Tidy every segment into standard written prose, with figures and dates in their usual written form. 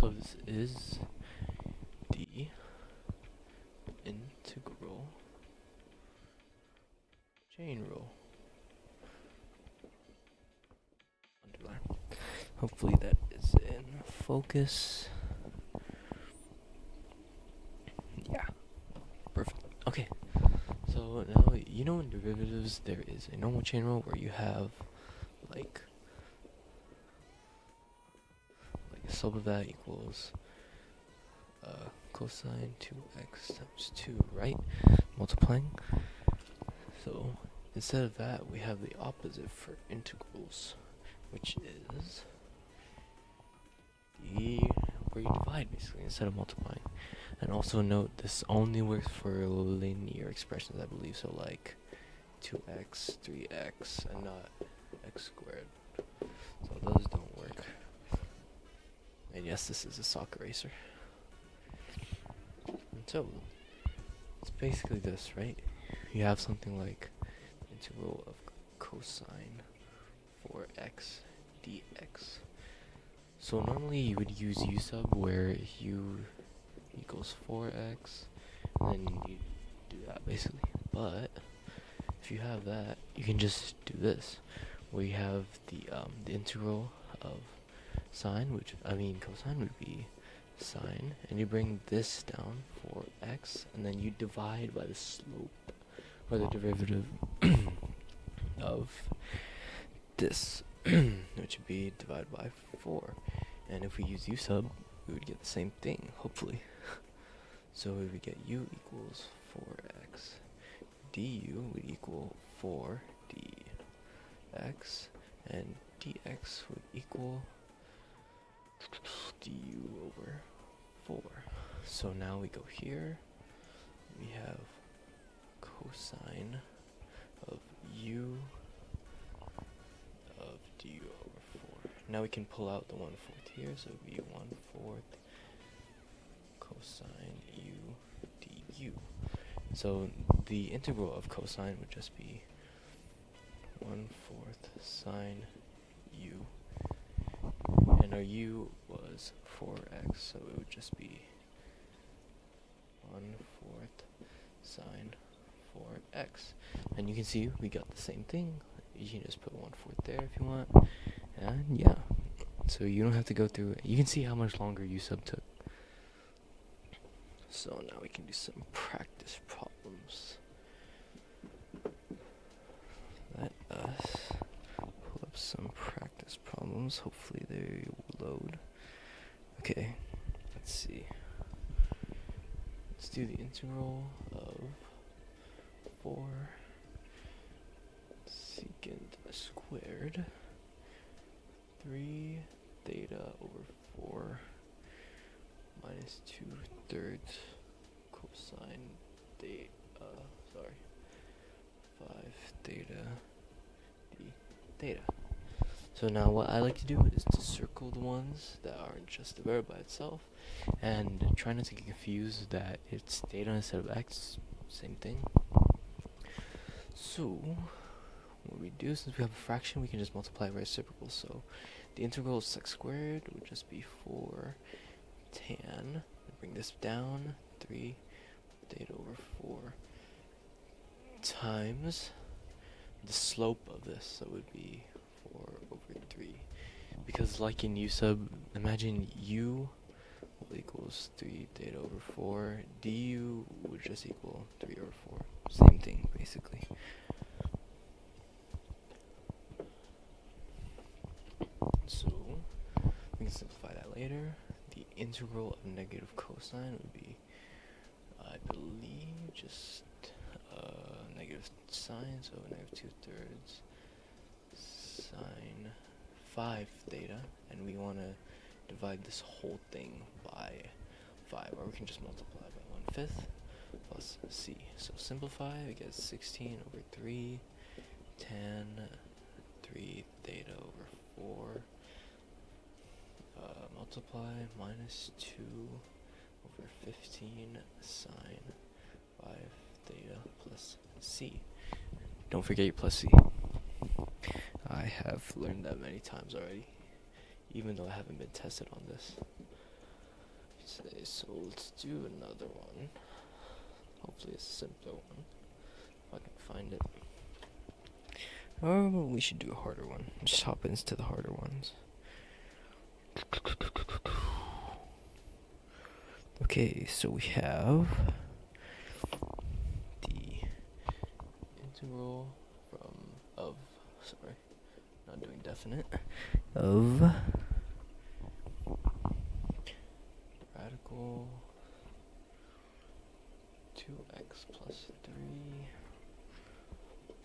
So this is the integral chain rule. Underline. Hopefully that is in focus. Yeah. Perfect. Okay. So now you know in derivatives there is a normal chain rule where you have like the sum of that equals cosine 2x times 2, right? Multiplying. So instead of that, we have the opposite for integrals, which is where you divide basically instead of multiplying. And also note this only works for linear expressions, I believe. So like 2x, 3x, and not x squared. So those don't work. And yes, this is a soccer racer. And so it's basically this, right? You have something like integral of cosine 4x dx. So normally you would use u sub where u equals 4x, and then you do that basically. But if you have that, you can just do this, where you have the integral of sine, which cosine would be sine, and you bring this down for x, and then you divide by the slope or the derivative of this, which would be divided by 4. And if we use u sub, we would get the same thing, hopefully. So we would get u equals 4x, du would equal 4dx, and dx would equal du over 4. So now we go here, we have cosine of u of du over 4. Now we can pull out the 1/4 here, so it would be 1/4 cosine u du. So the integral of cosine would just be 1/4 sine u, and our u was 4x, so it would just be 1/4 sine 4x. And you can see we got the same thing. You can just put 1/4 there if you want, and yeah, so you don't have to go through it. You can see how much longer u sub took. So now we can do some practice problems. Let us pull up some practice problems. Hopefully they load. Okay, let's see. Let's do the integral of 4 secant squared 3 theta over 4 minus 2/3 cosine 5 theta d theta. So now what I like to do is to circle the ones that aren't just the verb by itself, and try not to get confused that it's theta instead of x, same thing. So what we do, since we have a fraction, we can just multiply by reciprocals. So the integral of x squared would just be 4 tan, bring this down, 3 theta over 4 times the slope of this, so it would be 4 over 3. Because like in u sub, imagine u equals 3 theta over 4, du would just equal 3 over 4. Same thing, basically. So we can simplify that later. The integral of negative cosine would be, I believe, just negative sine, so negative 2/3 sine 5 theta, and we want to divide this whole thing by 5, or we can just multiply by 1/5 plus c. So simplify, we get 16 over 3 tan 3 theta over 4 multiply minus 2 over 15 sine 5 theta plus c. Don't forget your plus c. I have learned that many times already, even though I haven't been tested on this. say. So let's do another one. Hopefully a simpler one, if I can find it. Or we should do a harder one. Just hop into the harder ones. Okay, so we have the integral not doing definite, of radical 2x plus 3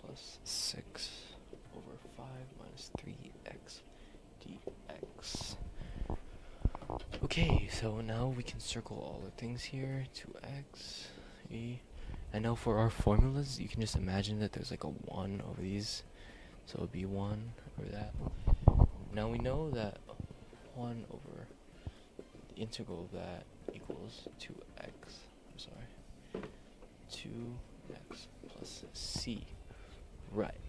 plus 6 over 5 minus 3x dx. Okay, so now we can circle all the things here. 2x, and now for our formulas, you can just imagine that there's like a 1 over these. So it would be 1 over that. Now we know that 1 over the integral of that equals 2x plus c. Right.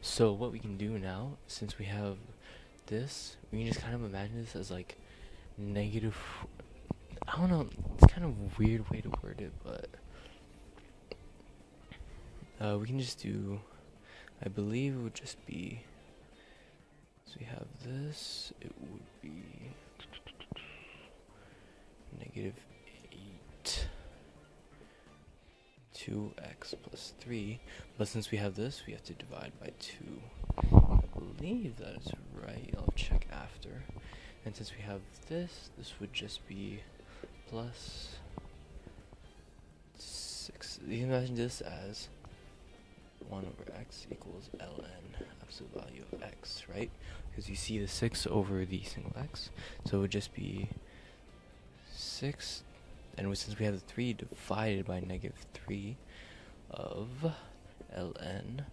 So what we can do now, since we have this, we can just kind of imagine this as like negative, I don't know, it's kind of a weird way to word it, but we can just do, I believe it would just be, so we have this, it would be negative 8 2x plus 3, but since we have this, we have to divide by 2. I believe that is right, I'll check after. And since we have this, this would just be plus 6. You can imagine this as 1 over x equals ln, absolute value of x, right? Because you see the 6 over the single x, so it would just be 6, and since we have the 3, divided by negative 3 of ln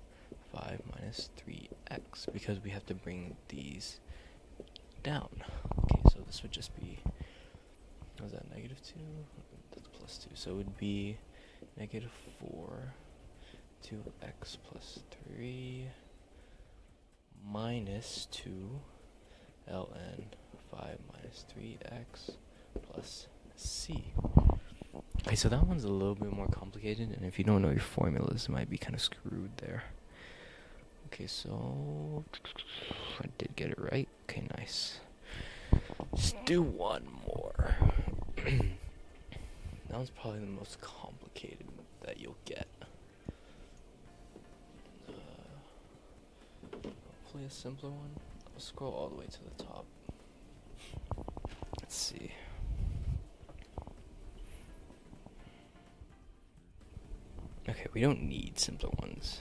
5 minus 3x, because we have to bring these down. Okay, so this would just be, was that negative 2? That's plus 2, so it would be negative 4 2x plus 3 minus 2 ln 5 minus 3x plus c. Okay, so that one's a little bit more complicated, and if you don't know your formulas, it might be kind of screwed there. Okay, so I did get it right. Okay, nice. Let's do one more. That one's probably the most complicated that you'll get. Hopefully a simpler one. I'll scroll all the way to the top. Let's see. Okay, we don't need simpler ones.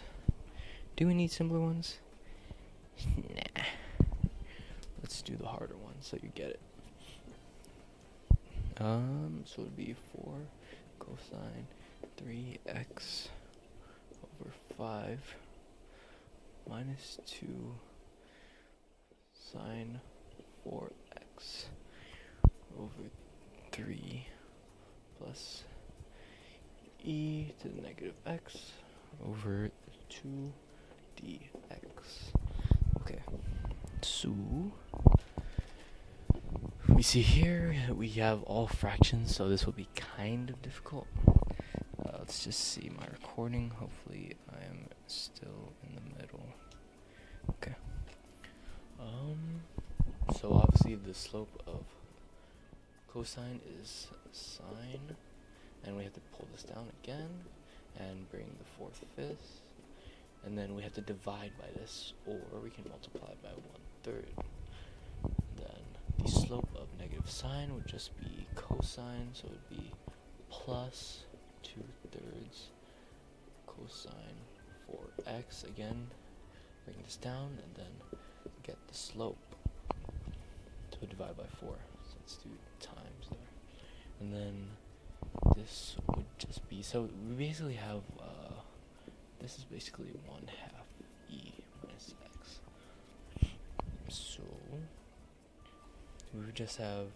Do we need simpler ones? Nah. Let's do the harder one so you get it. So it'd be 4 cosine 3x over 5 minus 2 sine 4x over 3 plus e to the negative x over 2 dx. Okay, so we see here we have all fractions, so this will be kind of difficult. Let's just see my recording. Hopefully I am still in the middle. Okay. So obviously the slope of cosine is sine, and we have to pull this down again and bring the 4/5, and then we have to divide by this, or we can multiply by 1/3. Then the slope of negative sine would just be cosine, so it would be plus 2/3 cosine 4x, again bring this down and then get the slope, to divide by 4, so let's do times there, and then this would just be, so we basically have this is basically 1/2 e minus x, so we would just have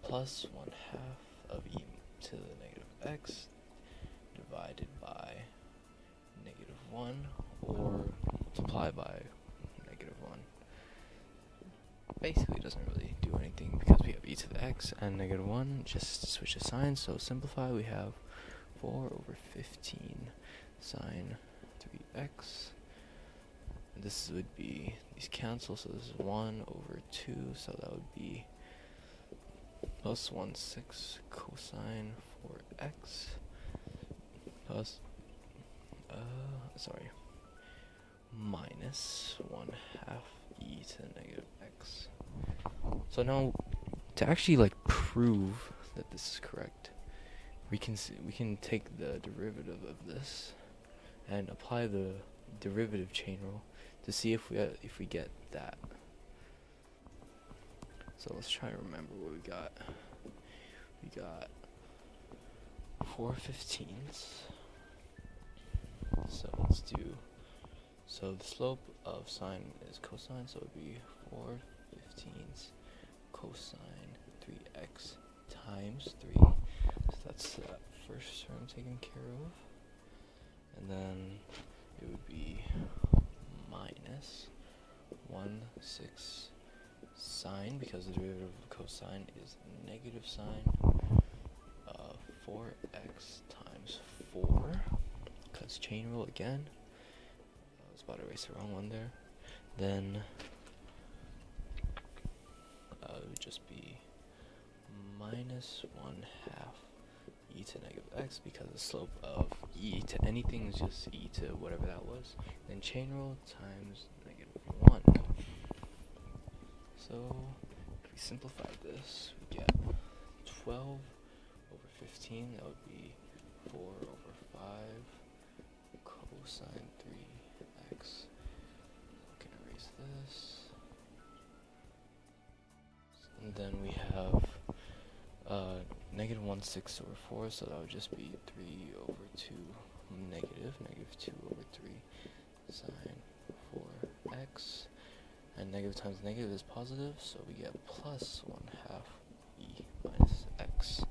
plus 1/2 of e to the negative x divided by negative 1, or multiply by negative 1. Basically, it doesn't really do do anything because we have e to the x and negative 1. Just switch the signs, so simplify. We have 4 over 15 sine 3x. This would be, these cancel, so this is 1 over 2, so that would be plus 1/6 cosine 4x plus, minus 1/2 e to the negative x. So now, to actually like prove that this is correct, we can take the derivative of this and apply the derivative chain rule to see if we get that. So let's try to remember what we got. We got 4/15. So let's do. So the slope of sine is cosine, so it would be 4/15 cosine 3x times 3. So that's that first term taken care of. And then it would be minus 1/6 sine, because the derivative of cosine is negative sine, 4x times 4. Cuts chain rule again. I was about to erase the wrong one there. Then it would just be minus 1/2 e to negative x, because the slope of e to anything is just e to whatever that was. Then chain rule times negative 1. So if we simplify this, we get 12 over 15. That would be 4 over 5 cosine 3x. We can erase this. And then we have negative 1/6 over 4, so that would just be 3 over 2 negative 2 over 3 sine 4x. And negative times negative is positive, so we get plus 1/2 e minus x.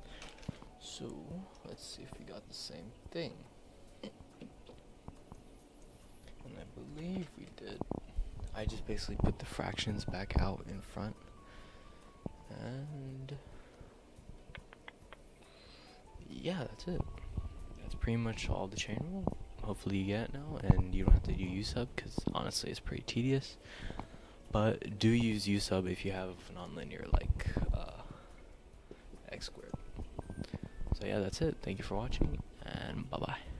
So let's see if we got the same thing. And I believe we did. I just basically put the fractions back out in front. And yeah, that's it. That's pretty much all the chain rule. Hopefully you get it now, and you don't have to do usub, because honestly it's pretty tedious. But do use usub if you have nonlinear like x squared. So yeah, that's it. Thank you for watching, and bye bye.